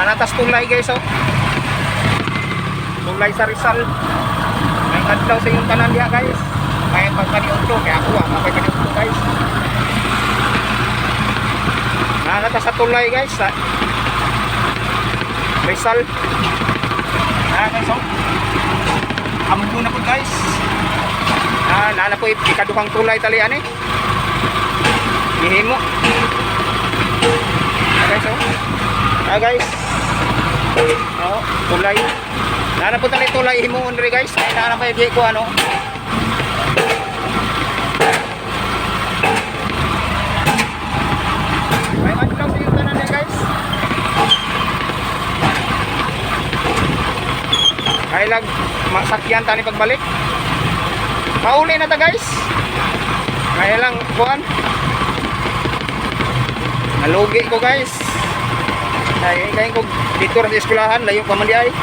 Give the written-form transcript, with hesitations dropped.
Natas tulay guys oh. Tulay sa Rizal. May adlaw sa yung tanan diha guys. May pagkaniunto kaya ako may pagkaniunto guys. Natas sa tulay guys sa Rizal. Guys oh. Ambo na po guys. Nana po ikaduhang tulay talian eh. Gihimo. Guys oh. Guys. Oh, tulay. Nana po tali tulay himuon ri guys. Kaya nana pa di ko ano. May adlaw sa yung tanan niya guys. Ay lag masakyan tani pagbalik. Mauli na ta guys. Kaya lang kuan. Nalugi ko guys. Kaya ko dito sa eskwelahan layo pa man di ay.